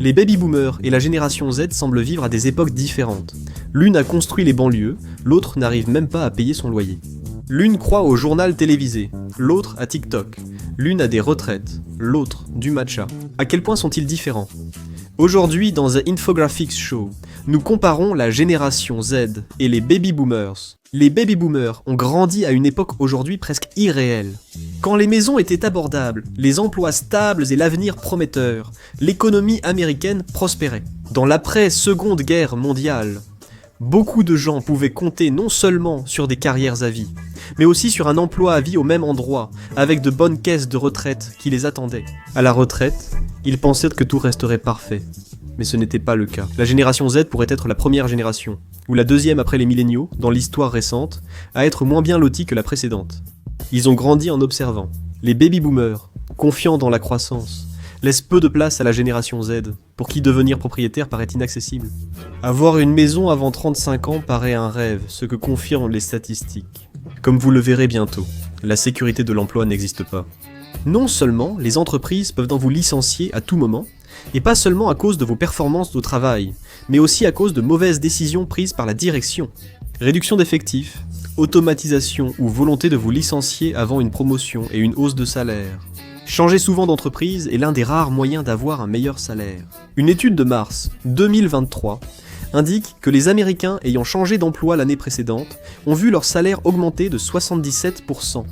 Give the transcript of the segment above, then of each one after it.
Les baby-boomers et la génération Z semblent vivre à des époques différentes. L'une a construit les banlieues, l'autre n'arrive même pas à payer son loyer. L'une croit au journal télévisé, l'autre à TikTok. L'une a des retraites, l'autre du matcha. À quel point sont-ils différents ? Aujourd'hui, dans The Infographics Show, nous comparons la génération Z et les baby-boomers. Les baby-boomers ont grandi à une époque aujourd'hui presque irréelle. Quand les maisons étaient abordables, les emplois stables et l'avenir prometteur, l'économie américaine prospérait. Dans l'après-Seconde Guerre mondiale, beaucoup de gens pouvaient compter non seulement sur des carrières à vie, mais aussi sur un emploi à vie au même endroit, avec de bonnes caisses de retraite qui les attendaient. À la retraite, ils pensaient que tout resterait parfait. Mais ce n'était pas le cas. La génération Z pourrait être la première génération, ou la deuxième après les milléniaux, dans l'histoire récente, à être moins bien lotie que la précédente. Ils ont grandi en observant. Les baby-boomers, confiants dans la croissance, laissent peu de place à la génération Z, pour qui devenir propriétaire paraît inaccessible. Avoir une maison avant 35 ans paraît un rêve, ce que confirment les statistiques. Comme vous le verrez bientôt, la sécurité de l'emploi n'existe pas. Non seulement les entreprises peuvent vous licencier à tout moment, et pas seulement à cause de vos performances au travail, mais aussi à cause de mauvaises décisions prises par la direction. Réduction d'effectifs, automatisation ou volonté de vous licencier avant une promotion et une hausse de salaire. Changer souvent d'entreprise est l'un des rares moyens d'avoir un meilleur salaire. Une étude de mars 2023 indique que les Américains ayant changé d'emploi l'année précédente ont vu leur salaire augmenter de 77%.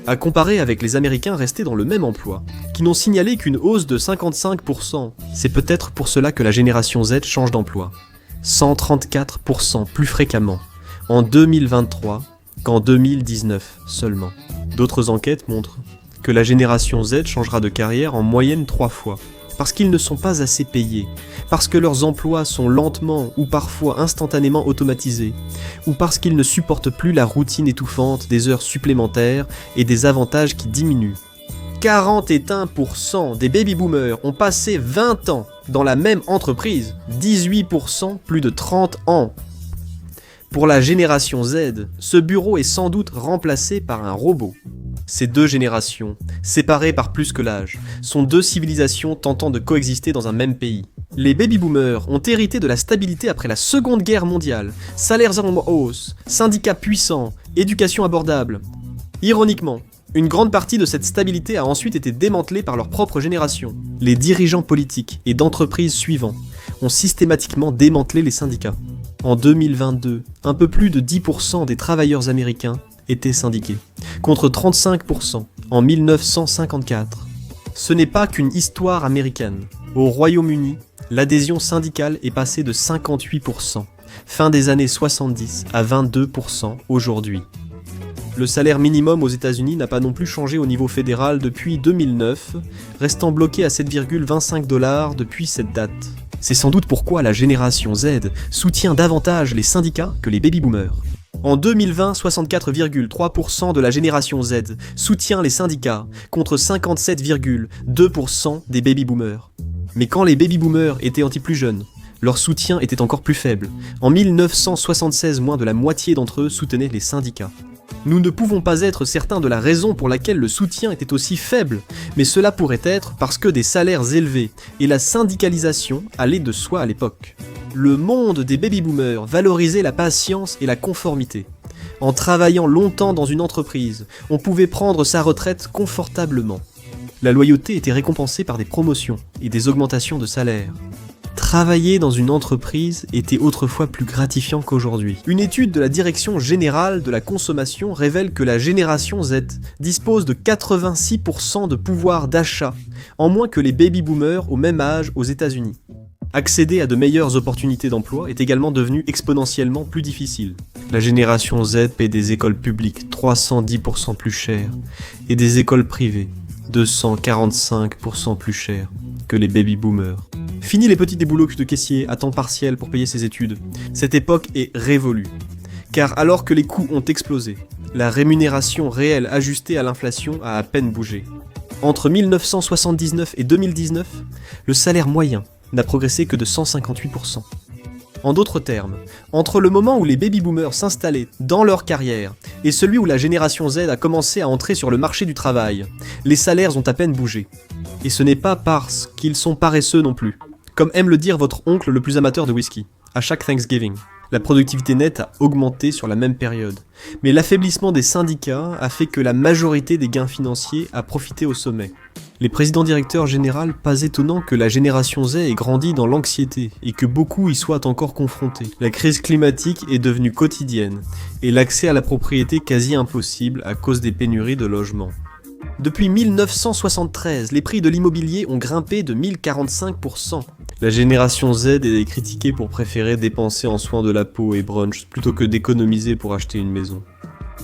À comparer avec les Américains restés dans le même emploi, qui n'ont signalé qu'une hausse de 55%. C'est peut-être pour cela que la génération Z change d'emploi. 134% plus fréquemment, en 2023 qu'en 2019 seulement. D'autres enquêtes montrent que la génération Z changera de carrière en moyenne 3 fois. Parce qu'ils ne sont pas assez payés, parce que leurs emplois sont lentement ou parfois instantanément automatisés, ou parce qu'ils ne supportent plus la routine étouffante des heures supplémentaires et des avantages qui diminuent. 41% des baby-boomers ont passé 20 ans dans la même entreprise, 18% plus de 30 ans. Pour la génération Z, ce bureau est sans doute remplacé par un robot. Ces deux générations, séparées par plus que l'âge, sont deux civilisations tentant de coexister dans un même pays. Les baby-boomers ont hérité de la stabilité après la Seconde Guerre mondiale, salaires en hausse, syndicats puissants, éducation abordable. Ironiquement, une grande partie de cette stabilité a ensuite été démantelée par leur propre génération. Les dirigeants politiques et d'entreprises suivants ont systématiquement démantelé les syndicats. En 2022, un peu plus de 10% des travailleurs américains étaient syndiqués, contre 35% en 1954. Ce n'est pas qu'une histoire américaine. Au Royaume-Uni, l'adhésion syndicale est passée de 58%, fin des années 70, à 22% aujourd'hui. Le salaire minimum aux États-Unis n'a pas non plus changé au niveau fédéral depuis 2009, restant bloqué à 7,25 $ depuis cette date. C'est sans doute pourquoi la génération Z soutient davantage les syndicats que les baby-boomers. En 2020, 64,3% de la génération Z soutient les syndicats, contre 57,2% des baby-boomers. Mais quand les baby-boomers étaient plus jeunes, leur soutien était encore plus faible. En 1976, moins de la moitié d'entre eux soutenaient les syndicats. Nous ne pouvons pas être certains de la raison pour laquelle le soutien était aussi faible, mais cela pourrait être parce que des salaires élevés et la syndicalisation allaient de soi à l'époque. Le monde des baby-boomers valorisait la patience et la conformité. En travaillant longtemps dans une entreprise, on pouvait prendre sa retraite confortablement. La loyauté était récompensée par des promotions et des augmentations de salaire. Travailler dans une entreprise était autrefois plus gratifiant qu'aujourd'hui. Une étude de la Direction générale de la consommation révèle que la génération Z dispose de 86% de pouvoir d'achat, en moins que les baby-boomers au même âge aux États-Unis. Accéder à de meilleures opportunités d'emploi est également devenu exponentiellement plus difficile. La génération Z paie des écoles publiques 310% plus chères et des écoles privées 245% plus chères que les baby-boomers. Fini les petits boulots de caissier à temps partiel pour payer ses études. Cette époque est révolue. Car alors que les coûts ont explosé, la rémunération réelle ajustée à l'inflation a à peine bougé. Entre 1979 et 2019, le salaire moyen n'a progressé que de 158%. En d'autres termes, entre le moment où les baby-boomers s'installaient dans leur carrière et celui où la génération Z a commencé à entrer sur le marché du travail, les salaires ont à peine bougé. Et ce n'est pas parce qu'ils sont paresseux non plus. Comme aime le dire votre oncle le plus amateur de whisky, à chaque Thanksgiving. La productivité nette a augmenté sur la même période. Mais l'affaiblissement des syndicats a fait que la majorité des gains financiers a profité au sommet. Les présidents directeurs généraux, pas étonnant que la génération Z ait grandi dans l'anxiété et que beaucoup y soient encore confrontés. La crise climatique est devenue quotidienne et l'accès à la propriété quasi impossible à cause des pénuries de logements. Depuis 1973, les prix de l'immobilier ont grimpé de 1045%. La génération Z est critiquée pour préférer dépenser en soins de la peau et brunch plutôt que d'économiser pour acheter une maison.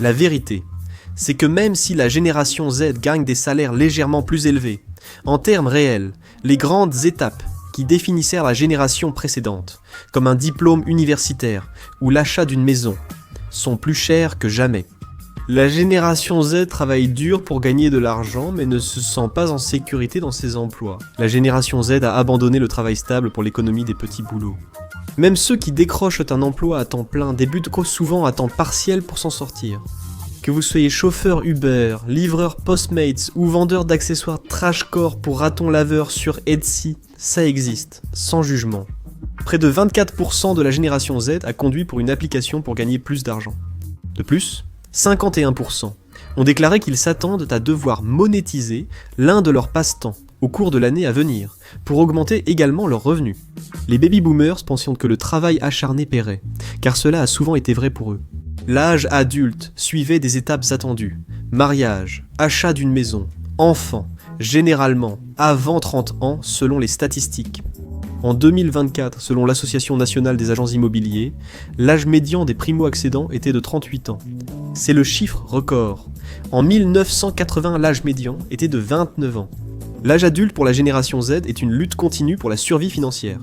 La vérité, c'est que même si la génération Z gagne des salaires légèrement plus élevés, en termes réels, les grandes étapes qui définissaient la génération précédente, comme un diplôme universitaire ou l'achat d'une maison, sont plus chères que jamais. La génération Z travaille dur pour gagner de l'argent mais ne se sent pas en sécurité dans ses emplois. La génération Z a abandonné le travail stable pour l'économie des petits boulots. Même ceux qui décrochent un emploi à temps plein débutent souvent à temps partiel pour s'en sortir. Que vous soyez chauffeur Uber, livreur Postmates ou vendeur d'accessoires trashcore pour raton laveur sur Etsy, ça existe, sans jugement. Près de 24% de la génération Z a conduit pour une application pour gagner plus d'argent. De plus, 51% ont déclaré qu'ils s'attendent à devoir monétiser l'un de leurs passe-temps au cours de l'année à venir, pour augmenter également leurs revenus. Les baby-boomers pensaient que le travail acharné paierait, car cela a souvent été vrai pour eux. L'âge adulte suivait des étapes attendues. Mariage, achat d'une maison, enfant, généralement avant 30 ans selon les statistiques. En 2024, selon l'Association nationale des agents immobiliers, l'âge médian des primo-accédants était de 38 ans. C'est le chiffre record. En 1980, l'âge médian était de 29 ans. L'âge adulte pour la génération Z est une lutte continue pour la survie financière.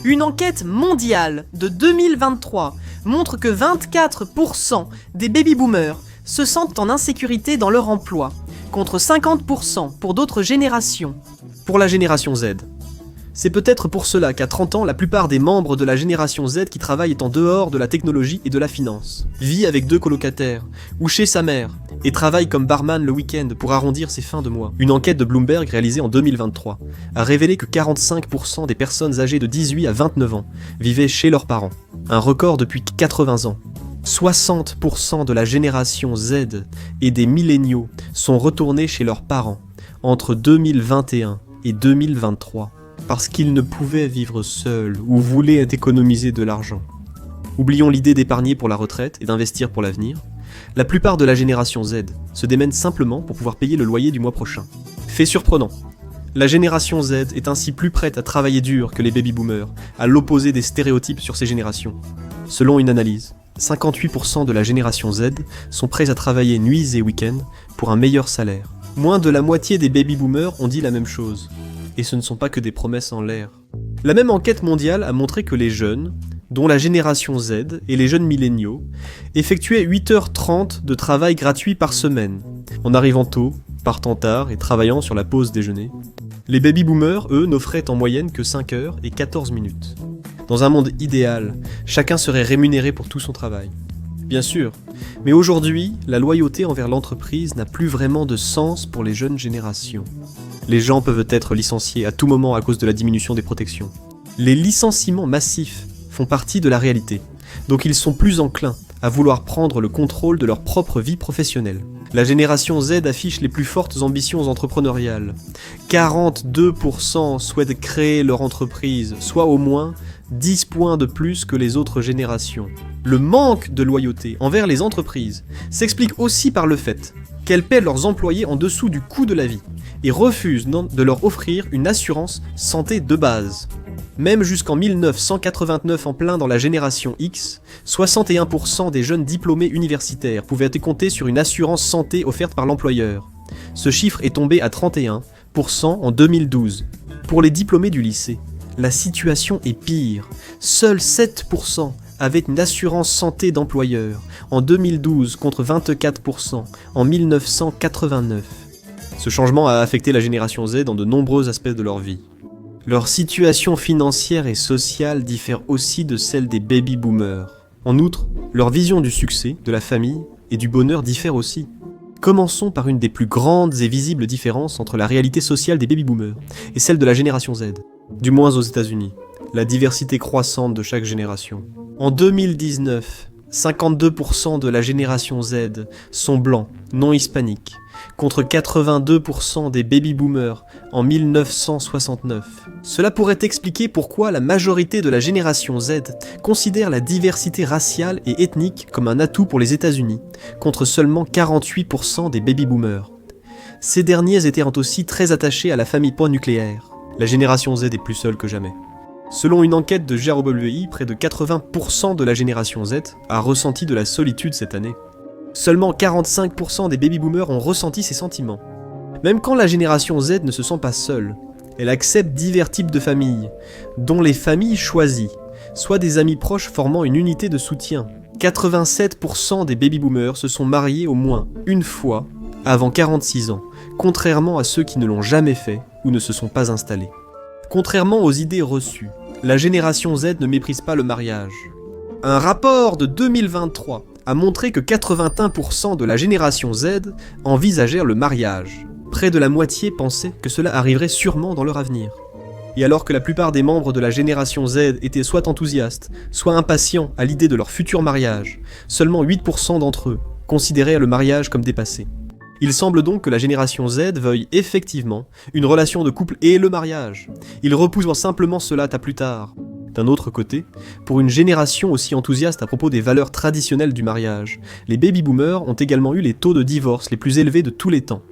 Une enquête mondiale de 2023 montre que 24% des baby-boomers se sentent en insécurité dans leur emploi, contre 50% pour d'autres générations. Pour la génération Z, c'est peut-être pour cela qu'à 30 ans, la plupart des membres de la génération Z qui travaillent est en dehors de la technologie et de la finance, vit avec 2 colocataires, ou chez sa mère, et travaille comme barman le week-end pour arrondir ses fins de mois. Une enquête de Bloomberg réalisée en 2023 a révélé que 45% des personnes âgées de 18 à 29 ans vivaient chez leurs parents, un record depuis 80 ans. 60% de la génération Z et des milléniaux sont retournés chez leurs parents entre 2021 et 2023. Parce qu'ils ne pouvaient vivre seuls ou voulaient économiser de l'argent. Oublions l'idée d'épargner pour la retraite et d'investir pour l'avenir. La plupart de la génération Z se démène simplement pour pouvoir payer le loyer du mois prochain. Fait surprenant. La génération Z est ainsi plus prête à travailler dur que les baby-boomers, à l'opposé des stéréotypes sur ces générations. Selon une analyse, 58% de la génération Z sont prêts à travailler nuits et week-ends pour un meilleur salaire. Moins de la moitié des baby-boomers ont dit la même chose. Et ce ne sont pas que des promesses en l'air. La même enquête mondiale a montré que les jeunes, dont la génération Z et les jeunes milléniaux, effectuaient 8h30 de travail gratuit par semaine, en arrivant tôt, partant tard et travaillant sur la pause déjeuner. Les baby-boomers, eux, n'offraient en moyenne que 5 heures et 14 minutes. Dans un monde idéal, chacun serait rémunéré pour tout son travail. Bien sûr, mais aujourd'hui, la loyauté envers l'entreprise n'a plus vraiment de sens pour les jeunes générations. Les gens peuvent être licenciés à tout moment à cause de la diminution des protections. Les licenciements massifs font partie de la réalité, donc ils sont plus enclins à vouloir prendre le contrôle de leur propre vie professionnelle. La génération Z affiche les plus fortes ambitions entrepreneuriales. 42% souhaitent créer leur entreprise, soit au moins 10 points de plus que les autres générations. Le manque de loyauté envers les entreprises s'explique aussi par le fait qu'elles paient leurs employés en dessous du coût de la vie et refusent de leur offrir une assurance santé de base. Même jusqu'en 1989, en plein dans la génération X, 61% des jeunes diplômés universitaires pouvaient compter sur une assurance santé offerte par l'employeur. Ce chiffre est tombé à 31% en 2012. Pour les diplômés du lycée, la situation est pire. Seuls 7% avaient une assurance santé d'employeur en 2012 contre 24% en 1989. Ce changement a affecté la génération Z dans de nombreux aspects de leur vie. Leur situation financière et sociale diffère aussi de celle des baby-boomers. En outre, leur vision du succès, de la famille et du bonheur diffère aussi. Commençons par une des plus grandes et visibles différences entre la réalité sociale des baby-boomers et celle de la génération Z. Du moins aux États-Unis. La diversité croissante de chaque génération. En 2019, 52% de la génération Z sont blancs, non hispaniques, contre 82% des baby-boomers en 1969. Cela pourrait expliquer pourquoi la majorité de la génération Z considère la diversité raciale et ethnique comme un atout pour les États-Unis, contre seulement 48% des baby-boomers. Ces derniers étaient aussi très attachés à la famille nucléaire. La génération Z est plus seule que jamais. Selon une enquête de GRWI, près de 80% de la génération Z a ressenti de la solitude cette année. Seulement 45% des baby-boomers ont ressenti ces sentiments. Même quand la génération Z ne se sent pas seule, elle accepte divers types de familles, dont les familles choisies, soit des amis proches formant une unité de soutien. 87% des baby-boomers se sont mariés au moins une fois avant 46 ans, contrairement à ceux qui ne l'ont jamais fait ou ne se sont pas installés. Contrairement aux idées reçues, la génération Z ne méprise pas le mariage. Un rapport de 2023 a montré que 81% de la génération Z envisagèrent le mariage. Près de la moitié pensaient que cela arriverait sûrement dans leur avenir. Et alors que la plupart des membres de la génération Z étaient soit enthousiastes, soit impatients à l'idée de leur futur mariage, seulement 8% d'entre eux considéraient le mariage comme dépassé. Il semble donc que la génération Z veuille effectivement une relation de couple et le mariage. Ils repoussent simplement cela à plus tard. D'un autre côté, pour une génération aussi enthousiaste à propos des valeurs traditionnelles du mariage, les baby-boomers ont également eu les taux de divorce les plus élevés de tous les temps.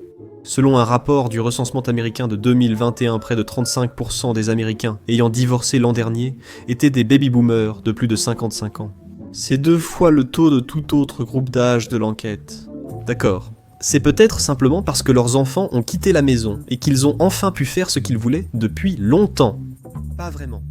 Selon un rapport du recensement américain de 2021, près de 35% des Américains ayant divorcé l'an dernier étaient des baby-boomers de plus de 55 ans. C'est 2 fois le taux de tout autre groupe d'âge de l'enquête. D'accord. C'est peut-être simplement parce que leurs enfants ont quitté la maison et qu'ils ont enfin pu faire ce qu'ils voulaient depuis longtemps. Pas vraiment.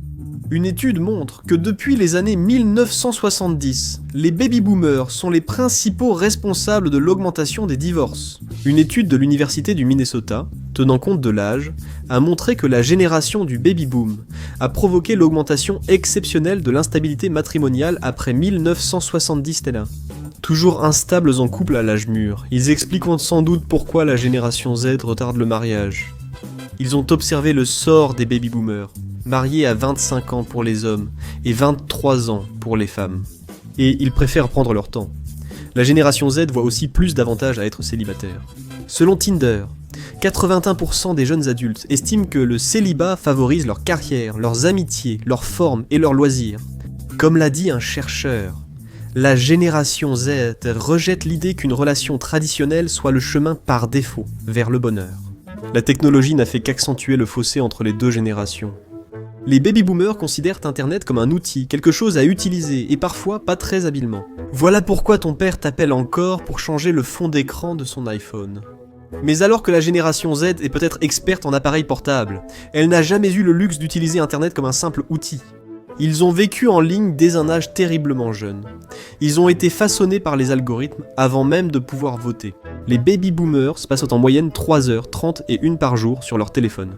Une étude montre que depuis les années 1970, les baby-boomers sont les principaux responsables de l'augmentation des divorces. Une étude de l'université du Minnesota, tenant compte de l'âge, a montré que la génération du baby-boom a provoqué l'augmentation exceptionnelle de l'instabilité matrimoniale après 1970 tel. Toujours instables en couple à l'âge mûr, ils expliquent sans doute pourquoi la génération Z retarde le mariage. Ils ont observé le sort des baby-boomers, mariés à 25 ans pour les hommes et 23 ans pour les femmes. Et ils préfèrent prendre leur temps. La génération Z voit aussi plus d'avantages à être célibataire. Selon Tinder, 81% des jeunes adultes estiment que le célibat favorise leur carrière, leurs amitiés, leur forme et leurs loisirs. Comme l'a dit un chercheur, la génération Z rejette l'idée qu'une relation traditionnelle soit le chemin par défaut vers le bonheur. La technologie n'a fait qu'accentuer le fossé entre les deux générations. Les baby-boomers considèrent Internet comme un outil, quelque chose à utiliser, et parfois pas très habilement. Voilà pourquoi ton père t'appelle encore pour changer le fond d'écran de son iPhone. Mais alors que la génération Z est peut-être experte en appareils portables, elle n'a jamais eu le luxe d'utiliser Internet comme un simple outil. Ils ont vécu en ligne dès un âge terriblement jeune. Ils ont été façonnés par les algorithmes avant même de pouvoir voter. Les baby-boomers passent en moyenne 3h31 par jour sur leur téléphone.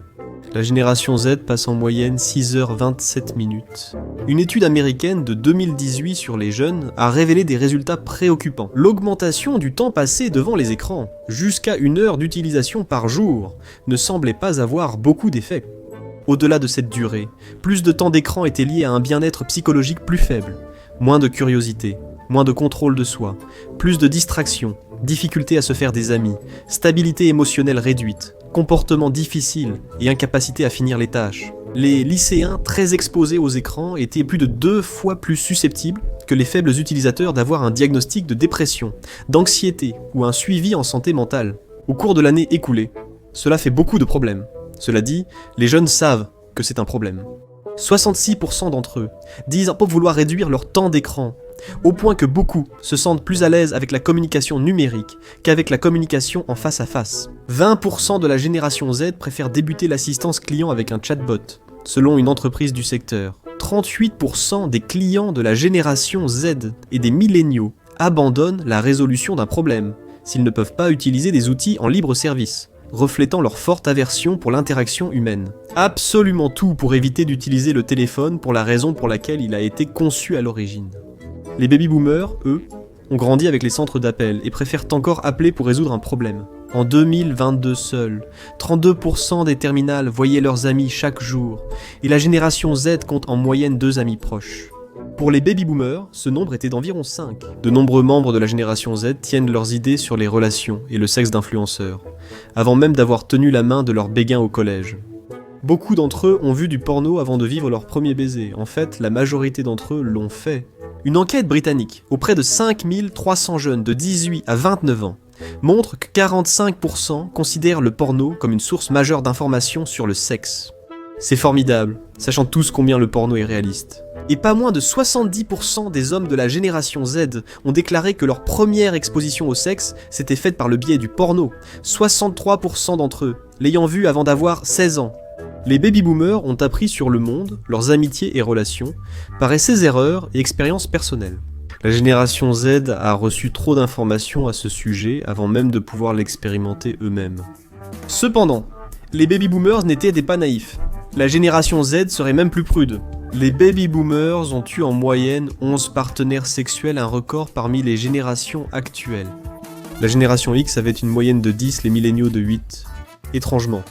La génération Z passe en moyenne 6h27 minutes. Une étude américaine de 2018 sur les jeunes a révélé des résultats préoccupants. L'augmentation du temps passé devant les écrans, jusqu'à 1 heure d'utilisation par jour, ne semblait pas avoir beaucoup d'effet. Au-delà de cette durée, plus de temps d'écran était lié à un bien-être psychologique plus faible, moins de curiosité, moins de contrôle de soi, plus de distraction, difficulté à se faire des amis, stabilité émotionnelle réduite, comportement difficile et incapacité à finir les tâches. Les lycéens très exposés aux écrans étaient plus de 2 fois plus susceptibles que les faibles utilisateurs d'avoir un diagnostic de dépression, d'anxiété ou un suivi en santé mentale. Au cours de l'année écoulée, cela fait beaucoup de problèmes. Cela dit, les jeunes savent que c'est un problème. 66% d'entre eux disent vouloir réduire leur temps d'écran, au point que beaucoup se sentent plus à l'aise avec la communication numérique qu'avec la communication en face à face. 20% de la génération Z préfèrent débuter l'assistance client avec un chatbot, selon une entreprise du secteur. 38% des clients de la génération Z et des milléniaux abandonnent la résolution d'un problème, s'ils ne peuvent pas utiliser des outils en libre service, reflétant leur forte aversion pour l'interaction humaine. Absolument tout pour éviter d'utiliser le téléphone pour la raison pour laquelle il a été conçu à l'origine. Les baby-boomers, eux, ont grandi avec les centres d'appel et préfèrent encore appeler pour résoudre un problème. En 2022 seul, 32% des terminales voyaient leurs amis chaque jour, et la génération Z compte en moyenne 2 amis proches. Pour les baby-boomers, ce nombre était d'environ 5. De nombreux membres de la génération Z tiennent leurs idées sur les relations et le sexe d'influenceurs, avant même d'avoir tenu la main de leur béguin au collège. Beaucoup d'entre eux ont vu du porno avant de vivre leur premier baiser. En fait, la majorité d'entre eux l'ont fait. Une enquête britannique, auprès de 5300 jeunes de 18 à 29 ans, montre que 45% considèrent le porno comme une source majeure d'informations sur le sexe. C'est formidable, sachant tous combien le porno est réaliste. Et pas moins de 70% des hommes de la génération Z ont déclaré que leur première exposition au sexe s'était faite par le biais du porno, 63% d'entre eux l'ayant vu avant d'avoir 16 ans. Les baby-boomers ont appris sur le monde, leurs amitiés et relations, par essais erreurs et expériences personnelles. La génération Z a reçu trop d'informations à ce sujet avant même de pouvoir l'expérimenter eux-mêmes. Cependant, les baby-boomers n'étaient pas naïfs. La génération Z serait même plus prude. Les baby-boomers ont eu en moyenne 11 partenaires sexuels, un record parmi les générations actuelles. La génération X avait une moyenne de 10, les milléniaux de 8. Étrangement,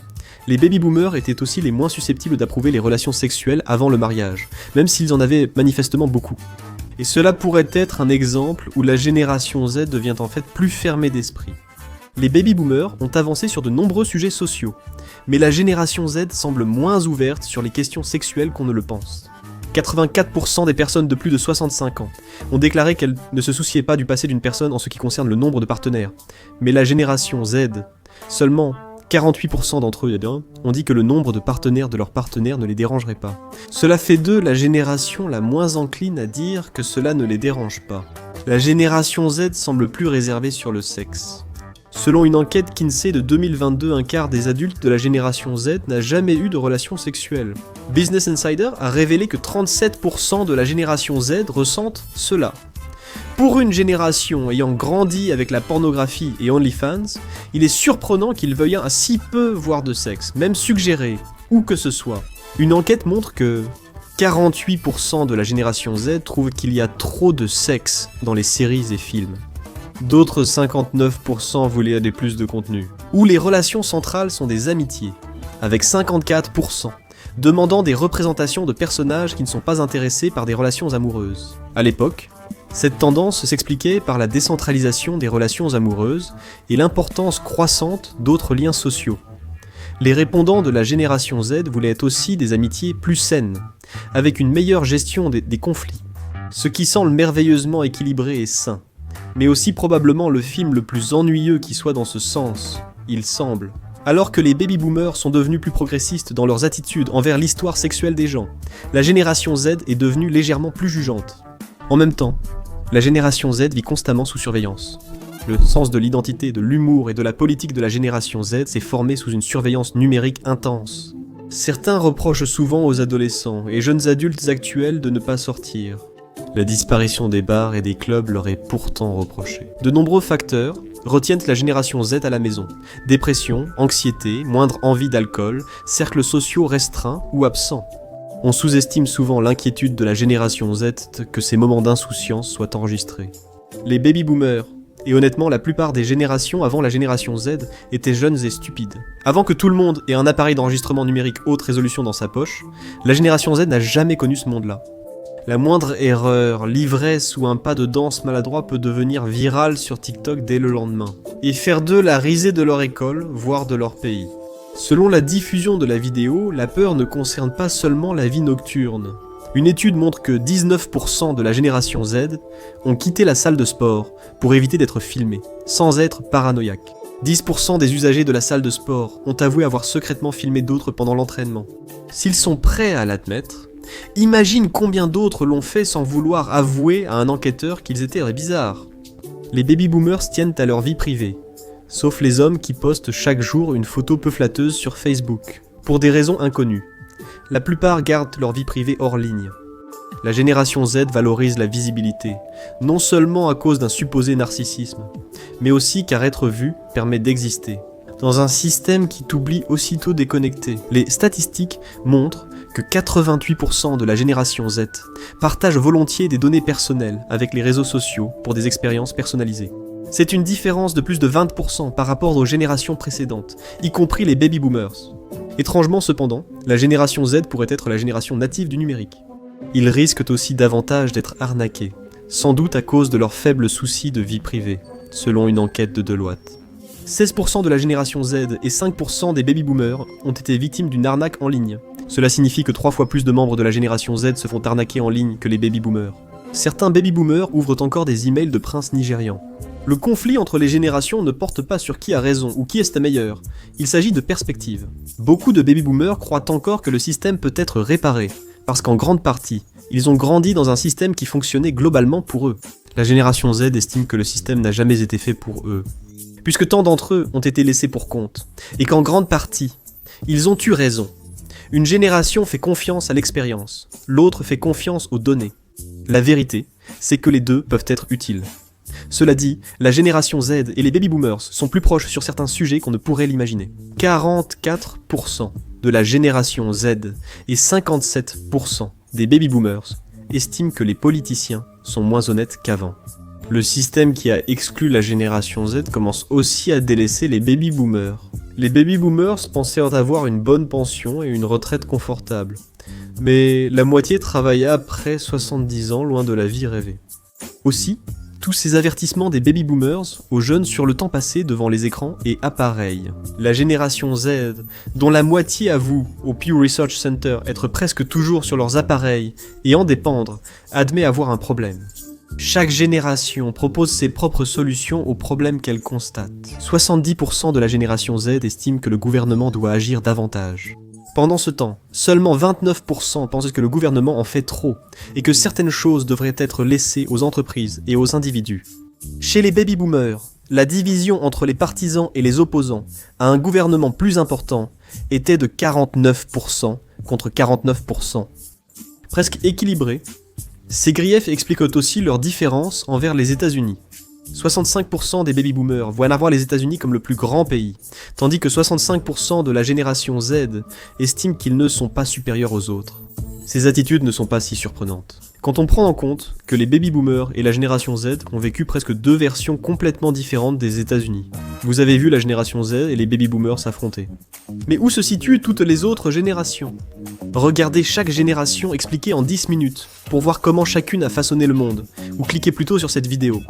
les baby-boomers étaient aussi les moins susceptibles d'approuver les relations sexuelles avant le mariage, même s'ils en avaient manifestement beaucoup. Et cela pourrait être un exemple où la génération Z devient en fait plus fermée d'esprit. Les baby-boomers ont avancé sur de nombreux sujets sociaux, mais la génération Z semble moins ouverte sur les questions sexuelles qu'on ne le pense. 84% des personnes de plus de 65 ans ont déclaré qu'elles ne se souciaient pas du passé d'une personne en ce qui concerne le nombre de partenaires, mais la génération Z, seulement 48% d'entre eux ont dit que le nombre de partenaires de leurs partenaires ne les dérangerait pas. Cela fait d'eux la génération la moins encline à dire que cela ne les dérange pas. La génération Z semble plus réservée sur le sexe. Selon une enquête Kinsey de 2022, un quart des adultes de la génération Z n'a jamais eu de relation sexuelle. Business Insider a révélé que 37% de la génération Z ressentent cela. Pour une génération ayant grandi avec la pornographie et OnlyFans, il est surprenant qu'ils veuillent si peu voir de sexe, même suggéré, où que ce soit. Une enquête montre que 48% de la génération Z trouvent qu'il y a trop de sexe dans les séries et films. D'autres 59% voulaient aller plus de contenu. Où les relations centrales sont des amitiés, avec 54%, demandant des représentations de personnages qui ne sont pas intéressés par des relations amoureuses. À l'époque, cette tendance s'expliquait par la décentralisation des relations amoureuses et l'importance croissante d'autres liens sociaux. Les répondants de la génération Z voulaient aussi des amitiés plus saines, avec une meilleure gestion des conflits, ce qui semble merveilleusement équilibré et sain, mais aussi probablement le film le plus ennuyeux qui soit dans ce sens, il semble. Alors que les baby-boomers sont devenus plus progressistes dans leurs attitudes envers l'histoire sexuelle des gens, la génération Z est devenue légèrement plus jugeante. En même temps, la génération Z vit constamment sous surveillance. Le sens de l'identité, de l'humour et de la politique de la génération Z s'est formé sous une surveillance numérique intense. Certains reprochent souvent aux adolescents et jeunes adultes actuels de ne pas sortir. La disparition des bars et des clubs leur est pourtant reprochée. De nombreux facteurs retiennent la génération Z à la maison. Dépression, anxiété, moindre envie d'alcool, cercles sociaux restreints ou absents. On sous-estime souvent l'inquiétude de la génération Z que ces moments d'insouciance soient enregistrés. Les baby-boomers, et honnêtement la plupart des générations avant la génération Z, étaient jeunes et stupides. Avant que tout le monde ait un appareil d'enregistrement numérique haute résolution dans sa poche, la génération Z n'a jamais connu ce monde-là. La moindre erreur, l'ivresse ou un pas de danse maladroit peut devenir viral sur TikTok dès le lendemain, et faire d'eux la risée de leur école, voire de leur pays. Selon la diffusion de la vidéo, la peur ne concerne pas seulement la vie nocturne. Une étude montre que 19% de la génération Z ont quitté la salle de sport pour éviter d'être filmés, sans être paranoïaques. 10% des usagers de la salle de sport ont avoué avoir secrètement filmé d'autres pendant l'entraînement. S'ils sont prêts à l'admettre, imagine combien d'autres l'ont fait sans vouloir avouer à un enquêteur qu'ils étaient bizarres. Les baby-boomers tiennent à leur vie privée, sauf les hommes qui postent chaque jour une photo peu flatteuse sur Facebook, pour des raisons inconnues. La plupart gardent leur vie privée hors ligne. La génération Z valorise la visibilité, non seulement à cause d'un supposé narcissisme, mais aussi car être vu permet d'exister. Dans un système qui t'oublie aussitôt déconnecté, les statistiques montrent que 88% de la génération Z partagent volontiers des données personnelles avec les réseaux sociaux pour des expériences personnalisées. C'est une différence de plus de 20% par rapport aux générations précédentes, y compris les baby boomers. Étrangement cependant, la génération Z pourrait être la génération native du numérique. Ils risquent aussi davantage d'être arnaqués, sans doute à cause de leurs faibles soucis de vie privée, selon une enquête de Deloitte. 16% de la génération Z et 5% des baby boomers ont été victimes d'une arnaque en ligne. Cela signifie que 3 fois plus de membres de la génération Z se font arnaquer en ligne que les baby boomers. Certains baby boomers ouvrent encore des emails de princes nigérians. Le conflit entre les générations ne porte pas sur qui a raison ou qui est meilleur, il s'agit de perspective. Beaucoup de baby boomers croient encore que le système peut être réparé, parce qu'en grande partie, ils ont grandi dans un système qui fonctionnait globalement pour eux. La génération Z estime que le système n'a jamais été fait pour eux, puisque tant d'entre eux ont été laissés pour compte, et qu'en grande partie, ils ont eu raison. Une génération fait confiance à l'expérience, l'autre fait confiance aux données. La vérité, c'est que les deux peuvent être utiles. Cela dit, la génération Z et les baby boomers sont plus proches sur certains sujets qu'on ne pourrait l'imaginer. 44% de la génération Z et 57% des baby boomers estiment que les politiciens sont moins honnêtes qu'avant. Le système qui a exclu la génération Z commence aussi à délaisser les baby boomers. Les baby boomers pensaient avoir une bonne pension et une retraite confortable. Mais la moitié travailla après 70 ans loin de la vie rêvée. Aussi, tous ces avertissements des baby boomers aux jeunes sur le temps passé devant les écrans et appareils. La génération Z, dont la moitié avoue au Pew Research Center être presque toujours sur leurs appareils et en dépendre, admet avoir un problème. Chaque génération propose ses propres solutions aux problèmes qu'elle constate. 70% de la génération Z estime que le gouvernement doit agir davantage. Pendant ce temps, seulement 29% pensent que le gouvernement en fait trop, et que certaines choses devraient être laissées aux entreprises et aux individus. Chez les baby boomers, la division entre les partisans et les opposants à un gouvernement plus important était de 49% contre 49%. Presque équilibré, ces griefs expliquent aussi leur différence envers les États-Unis. 65% des baby boomers voient voir les États-Unis comme le plus grand pays, tandis que 65% de la génération Z estiment qu'ils ne sont pas supérieurs aux autres. Ces attitudes ne sont pas si surprenantes. Quand on prend en compte que les baby boomers et la génération Z ont vécu presque deux versions complètement différentes des États-Unis. Vous avez vu la génération Z et les baby boomers s'affronter. Mais où se situent toutes les autres générations ? Regardez chaque génération expliquée en 10 minutes, pour voir comment chacune a façonné le monde, ou cliquez plutôt sur cette vidéo.